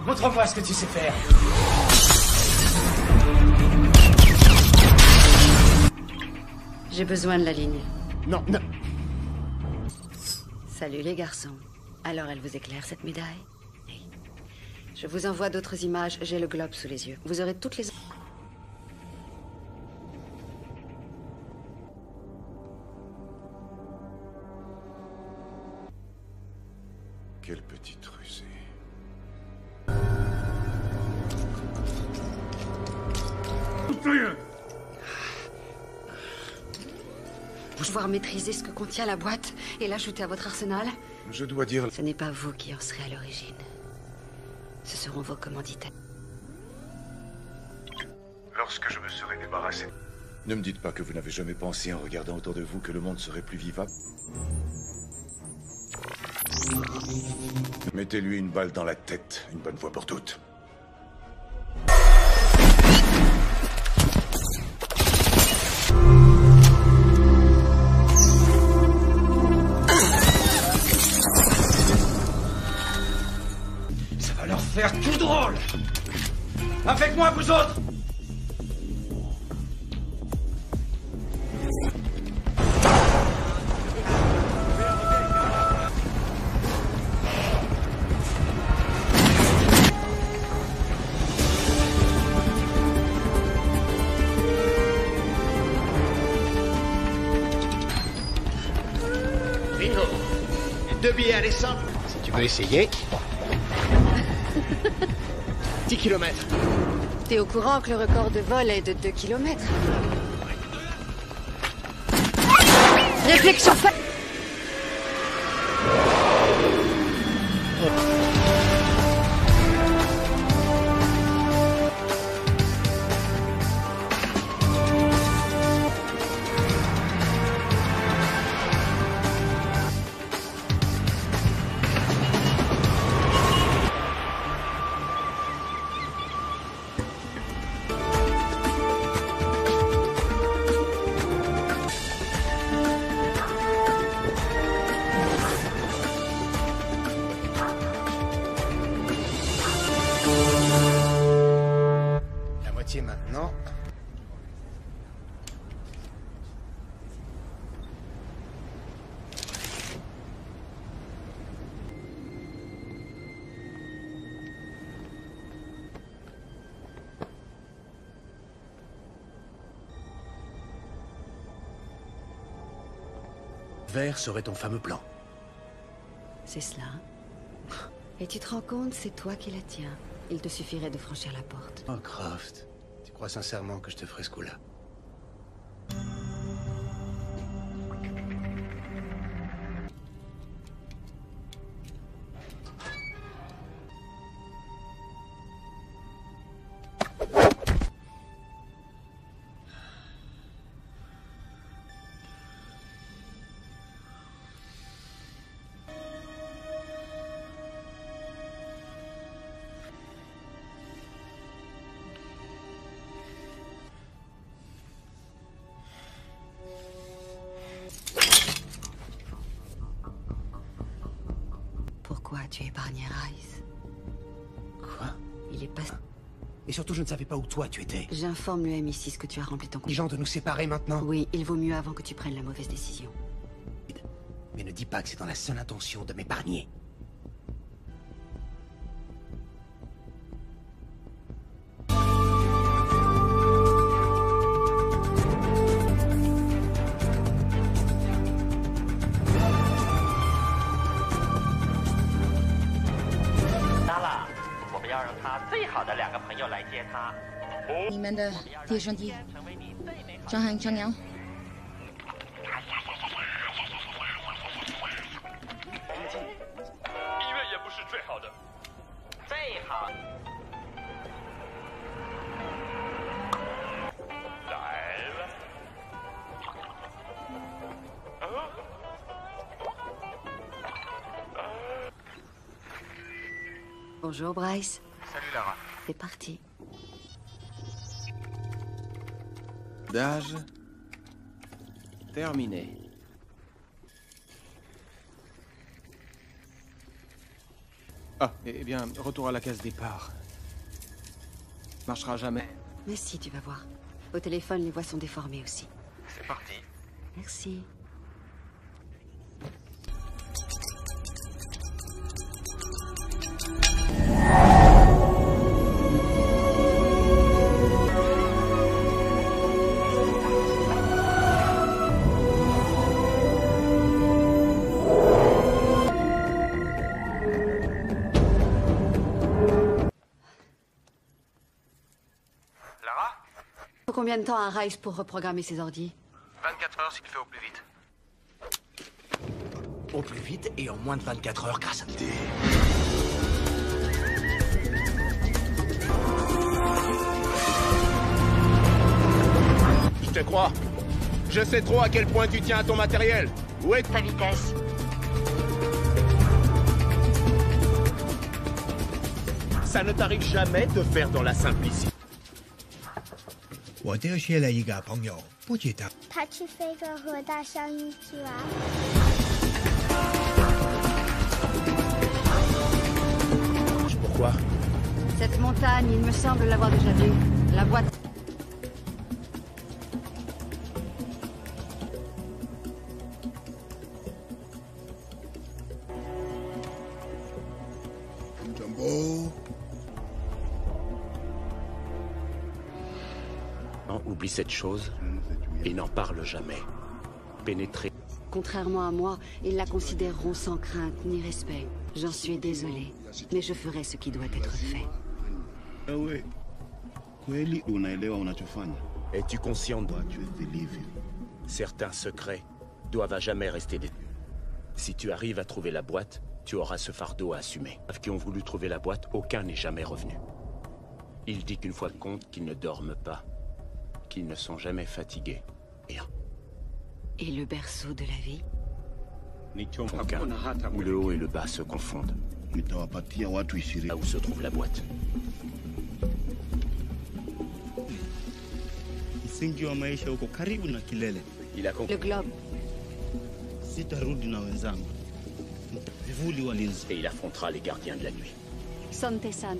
Montre-moi ce que tu sais faire. J'ai besoin de la ligne. Non, non. Salut les garçons. Alors elle vous éclaire cette médaille? Je vous envoie d'autres images, j'ai le globe sous les yeux. Vous aurez toutes les... Quelle petite rusée. Pouvoir maîtriser ce que contient la boîte et l'ajouter à votre arsenal? Je dois dire... Ce n'est pas vous qui en serez à l'origine. Ce seront vos commanditaires. Lorsque je me serai débarrassé... Ne me dites pas que vous n'avez jamais pensé en regardant autour de vous que le monde serait plus vivable. Mettez-lui une balle dans la tête, une bonne fois pour toutes. Ça va leur faire tout drôle. Avec moi, vous autres. Bingo. 2 billets à l'essence. Si tu veux essayer. 10 km. T'es au courant que le record de vol est de 2 km? Réflexion faite. La moitié maintenant. Vert serait ton fameux plan. C'est cela. Et tu te rends compte, c'est toi qui la tiens. Il te suffirait de franchir la porte. Oh, Croft. Tu crois sincèrement que je te ferai ce coup-là? Pourquoi tu épargnais Rice? Quoi? Il est pas... Et surtout, je ne savais pas où toi tu étais. J'informe le MI6 que tu as rempli ton contrat. Les gens de nous séparer maintenant? Oui, il vaut mieux avant que tu prennes la mauvaise décision. Mais ne dis pas que c'est dans la seule intention de m'épargner.你们的弟兄弟，张翰、张娘。医院也不是最好的，最好。来了。Bonjour Bryce. Salut Lara. C'est parti. D'âge terminé. Ah, eh bien, retour à la case départ. Marchera jamais. Mais si, tu vas voir. Au téléphone, les voix sont déformées aussi. C'est parti. Merci. Faut combien de temps à Rice pour reprogrammer ses ordis? 24 heures s'il fait au plus vite. Au plus vite et en moins de 24 heures grâce à toi. Je te crois. Je sais trop à quel point tu tiens à ton matériel. Où est ta vitesse? Ça ne t'arrive jamais de faire dans la simplicité. 我这些了一个朋友，不记得。他去飞哥和大象一起玩。 Pourquoi? Cette montagne, il me semble l'avoir déjà vue. La boîte... 'Oublie cette chose et n'en parle jamais. Pénétrer. Contrairement à moi, ils la considéreront sans crainte ni respect. J'en suis désolée, mais je ferai ce qui doit être fait. Es-tu conscient de... Certains secrets doivent à jamais rester détenus. Si tu arrives à trouver la boîte, tu auras ce fardeau à assumer. Ceux qui ont voulu trouver la boîte, aucun n'est jamais revenu. Il dit qu'une fois compte qu'ils ne dorment pas, qu'ils ne sont jamais fatigués. Rien. Et le berceau de la vie? Aucun. Où le haut et le bas se confondent. Là où se trouve la boîte. Il a compris. Le globe. Et il affrontera les gardiens de la nuit. Santesan.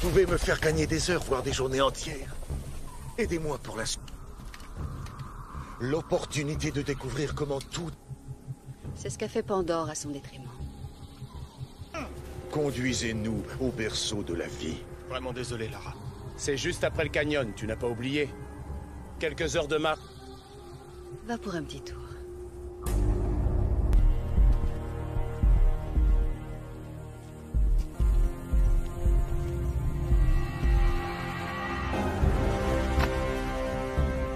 Vous pouvez me faire gagner des heures, voire des journées entières. Aidez-moi pour la suite. L'opportunité de découvrir comment tout... C'est ce qu'a fait Pandore à son détriment. Conduisez-nous au berceau de la vie. Vraiment désolé, Lara. C'est juste après le canyon, tu n'as pas oublié? Quelques heures de marche. Va pour un petit tour.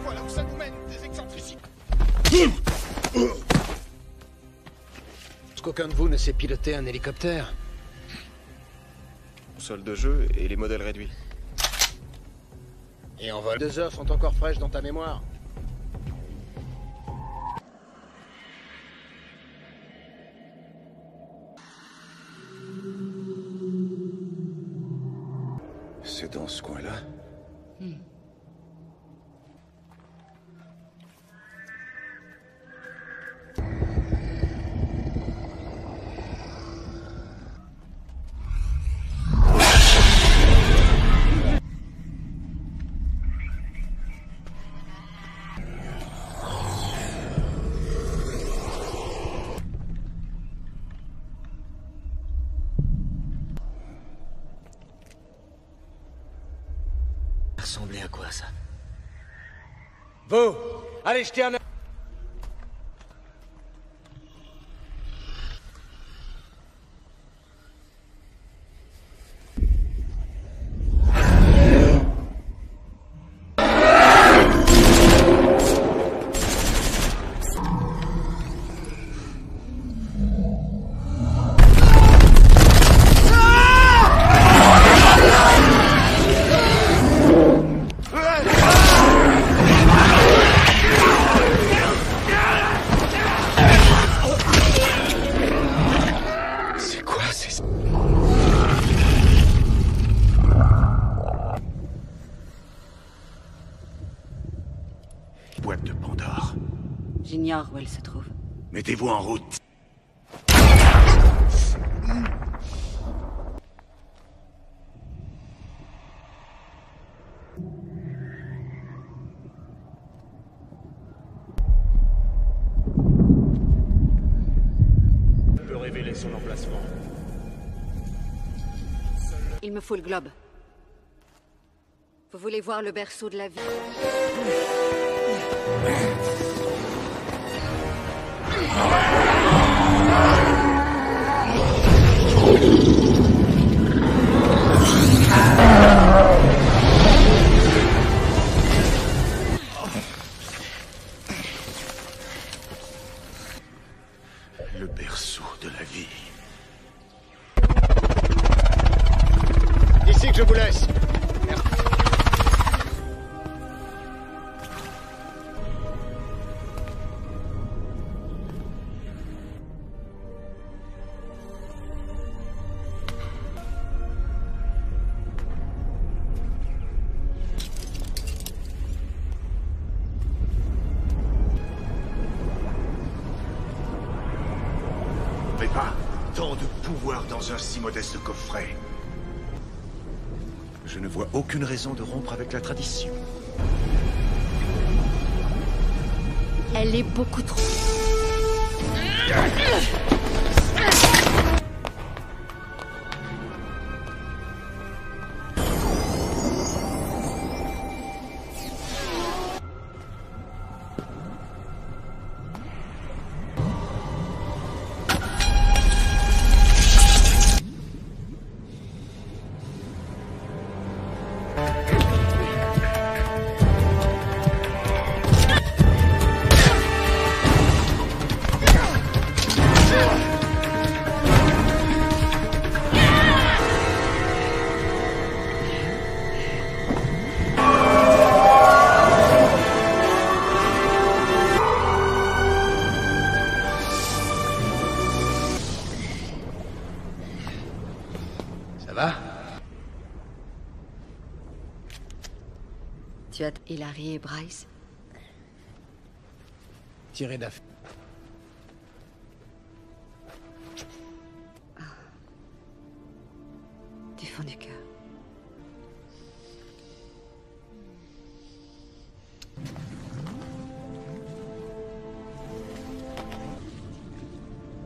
Voilà où ça nous mène, des excentricités. Est-ce qu'aucun de vous ne sait piloter un hélicoptère? Console de jeu et les modèles réduits. Et en vol. 2 heures sont encore fraîches dans ta mémoire. C'est dans ce coin-là? Ressemblait à quoi, ça? Vous, allez jeter un œil. Boîte de Pandore. J'ignore où elle se trouve. Mettez-vous en route. son emplacement. Il me faut le globe. Vous voulez voir le berceau de la vie? Le berceau de la vie. Ici que je vous laisse. Mais pas tant de pouvoir dans un si modeste coffret. Je ne vois aucune raison de rompre avec la tradition. Elle est beaucoup trop... Ça va? Tu as Hilary et Bryce? Tiré d'affaire. Du fond du cœur.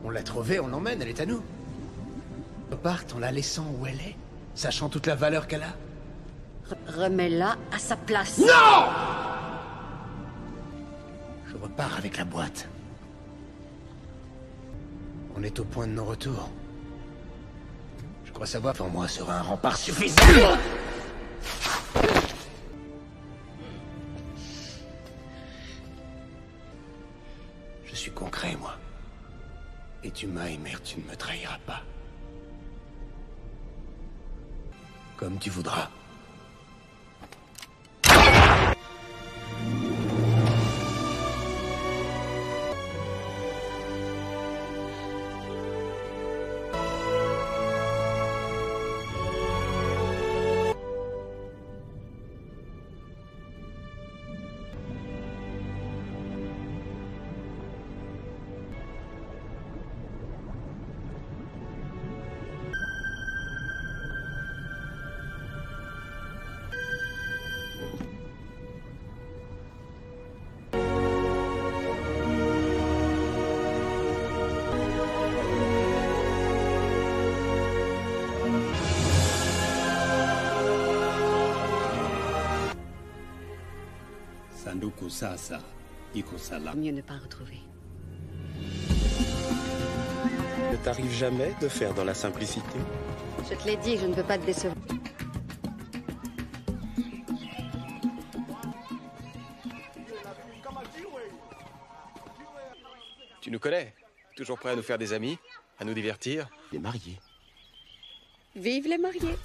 On l'a trouvée, on l'emmène, elle est à nous. On parte en la laissant où elle est, sachant toute la valeur qu'elle a. Remets-la à sa place. Non! Je repars avec la boîte. On est au point de non-retour. Je crois savoir pour moi sera un rempart suffisant. Je suis concret, moi. Et tu m'as aimé, tu ne me trahiras pas. Comme tu voudras. Mieux ne pas retrouver. Ne t'arrive jamais de faire dans la simplicité? Je te l'ai dit, je ne peux pas te décevoir. Tu nous connais? Toujours prêt à nous faire des amis? À nous divertir? Les mariés. Vive les mariés!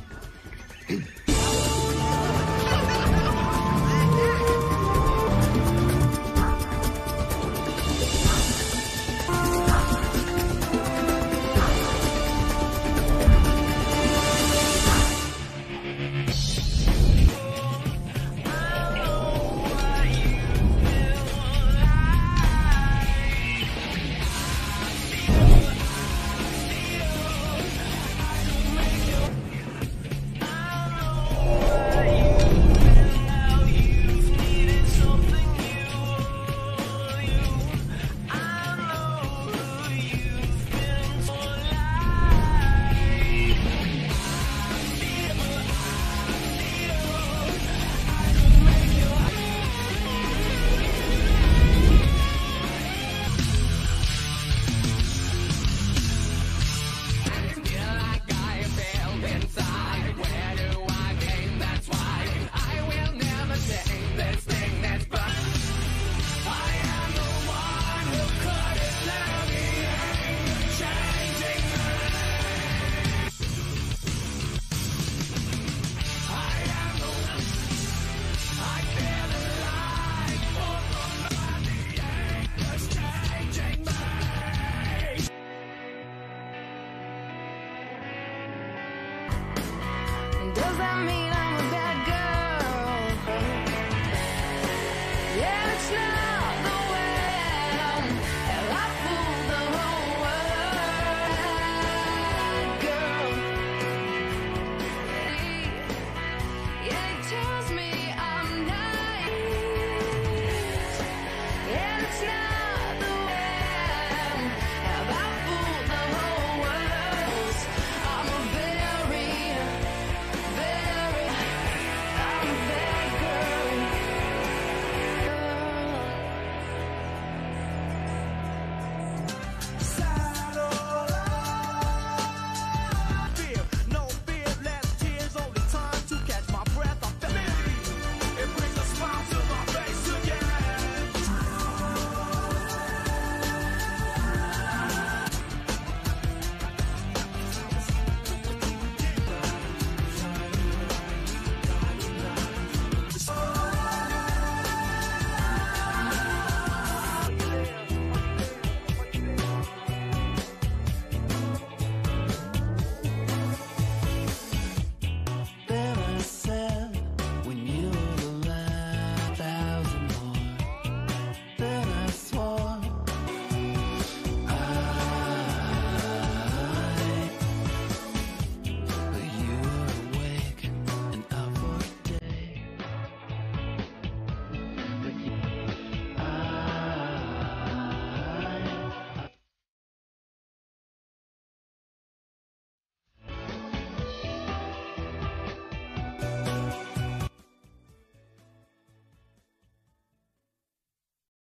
Does that mean